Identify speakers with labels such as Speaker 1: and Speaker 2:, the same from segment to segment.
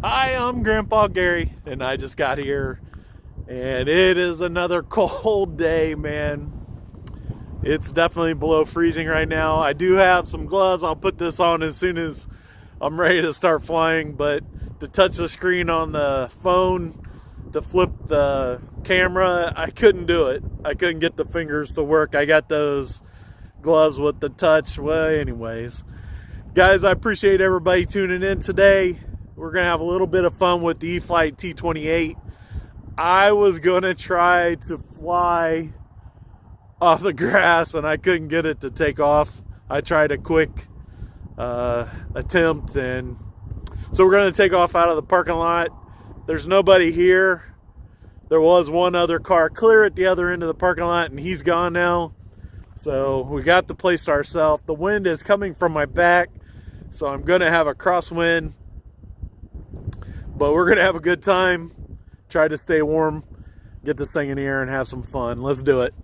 Speaker 1: Hi, I'm Grandpa Gary, and I just got here, and it is another cold day, man. It's definitely below freezing right now. I do have some gloves. I'll put this on as soon as I'm ready to start flying, but to touch the screen on the phone, to flip the camera, I couldn't do it. I couldn't get the fingers to work. I got those gloves with the touch. Well, anyways, guys, I appreciate everybody tuning in today. We're going to have a little bit of fun with the E-flite T28. I was going to try to fly off the grass, and I couldn't get it to take off. I tried a quick attempt, and so we're going to take off out of the parking lot. There's nobody here. There was one other car clear at the other end of the parking lot, and he's gone now. So we got the place to ourselves. The wind is coming from my back, so I'm going to have a crosswind. But we're going to have a good time, try to stay warm, get this thing in the air and have some fun. Let's do it.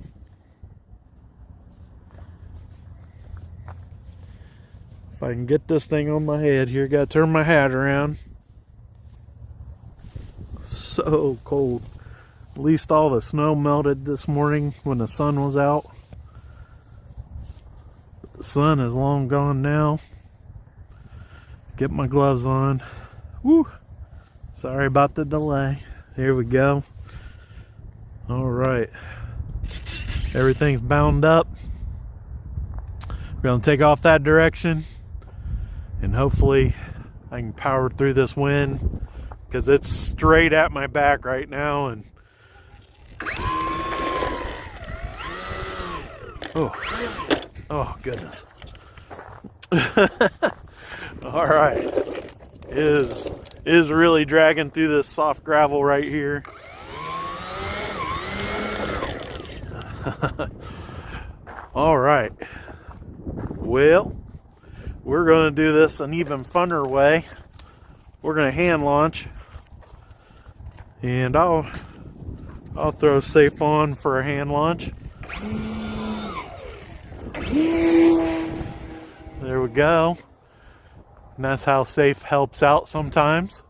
Speaker 1: If I can get this thing on my head here, got to turn my hat around. So cold. At least all the snow melted this morning when the sun was out. The sun is long gone now. Get my gloves on. Woo! Sorry about the delay. Here we go. All right. Everything's bound up. We're going to take off that direction. And hopefully I can power through this wind, because it's straight at my back right now. And oh goodness. All right. Is really dragging through this soft gravel right here. All right. Well, we're going to do this an even funner way. We're going to hand launch, and I'll throw safe on for a hand launch. There we go. And that's how safe helps out sometimes.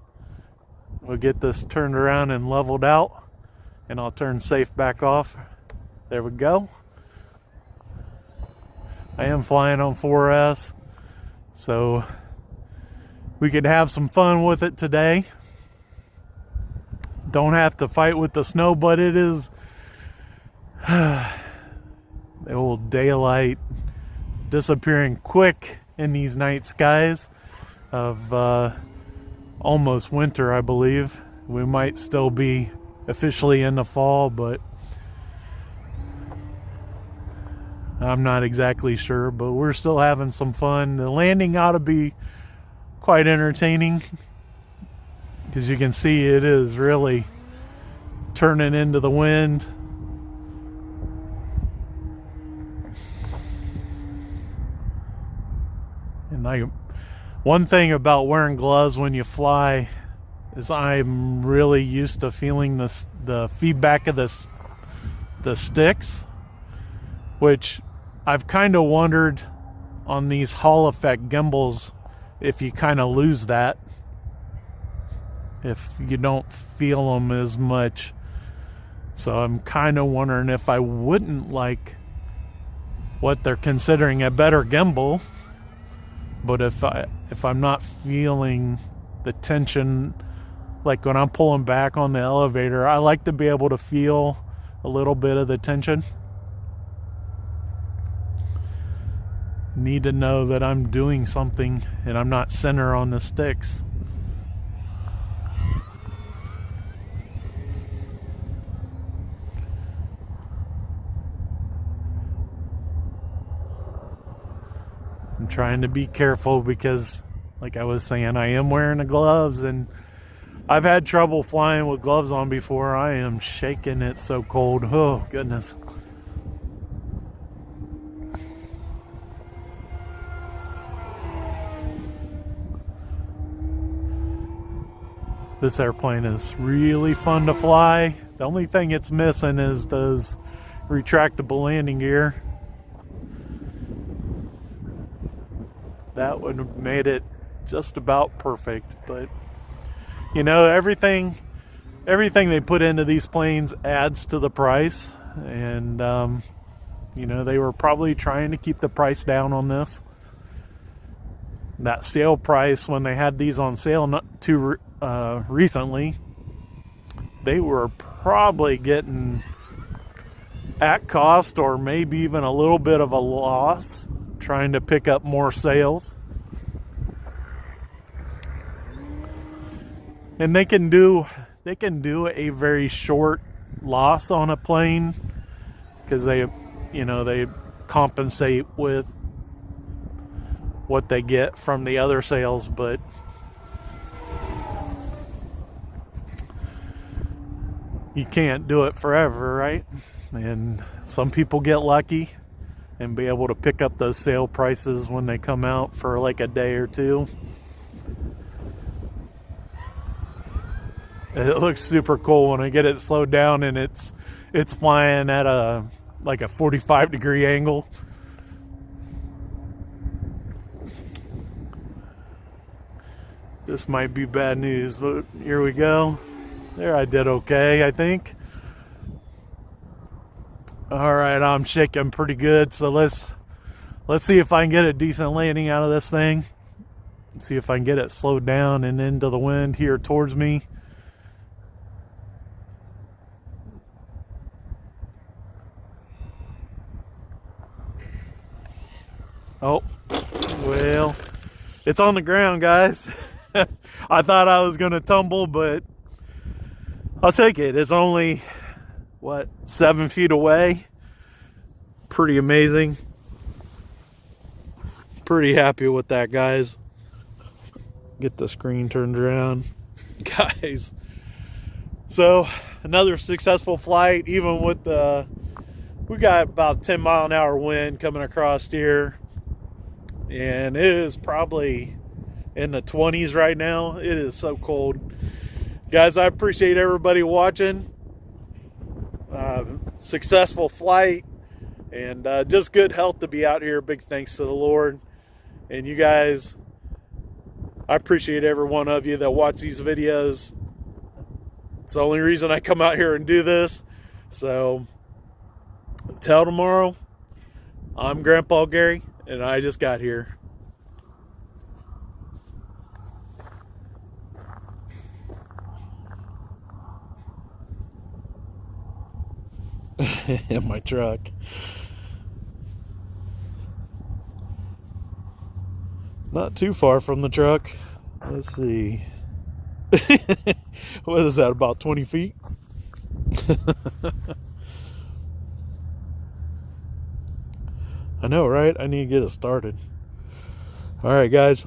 Speaker 1: We'll get this turned around and leveled out, and I'll turn safe back off. There we go. I am flying on 4S, so we could have some fun with it today. Don't have to fight with the snow, but it is the old daylight disappearing quick in these night skies of almost winter, I believe. We might still be officially in the fall, but I'm not exactly sure. But we're still having some fun. The landing ought to be quite entertaining, because you can see it is really turning into the wind. And one thing about wearing gloves when you fly is I'm really used to feeling the feedback of the sticks, which I've kind of wondered on these Hall effect gimbals if you kind of lose that, if you don't feel them as much. So I'm kind of wondering if I wouldn't like what they're considering a better gimbal. But if I'm not feeling the tension, like when I'm pulling back on the elevator, I like to be able to feel a little bit of the tension. Need to know that I'm doing something and I'm not center on the sticks. I'm trying to be careful because, like I was saying, I am wearing the gloves, and I've had trouble flying with gloves on before. I am shaking. It's so cold. Oh, goodness. This airplane is really fun to fly. The only thing it's missing is those retractable landing gear. That would have made it just about perfect, but you know, everything they put into these planes adds to the price, and you know, they were probably trying to keep the price down on this. That sale price when they had these on sale not too recently, they were probably getting at cost or maybe even a little bit of a loss, trying to pick up more sales. And they can do a very short loss on a plane because they, you know, they compensate with what they get from the other sales, but you can't do it forever, right? And some people get lucky and be able to pick up those sale prices when they come out for like a day or two. It looks super cool when I get it slowed down and it's flying at a 45-degree angle. This might be bad news, but here we go. There, I did okay, I think. All right, I'm shaking pretty good, so let's see if I can get a decent landing out of this thing. See if I can get it slowed down and into the wind here towards me. Oh, well, it's on the ground, guys. I thought I was going to tumble, but I'll take it. It's only, what, 7 feet away? Pretty amazing. Pretty happy with that, guys. Get the screen turned around. Guys, so another successful flight, even with we got about 10-mile-an-hour wind coming across here. And it is probably in the 20s right now. It is so cold. Guys, I appreciate everybody watching. Successful flight. And just good health to be out here. Big thanks to the Lord. And you guys, I appreciate every one of you that watch these videos. It's the only reason I come out here and do this. So, until tomorrow, I'm Grandpa Gary. And I just got here. In my truck. Not too far from the truck. Let's see. What is that, about 20 feet? I know, right? I need to get it started. All right, guys.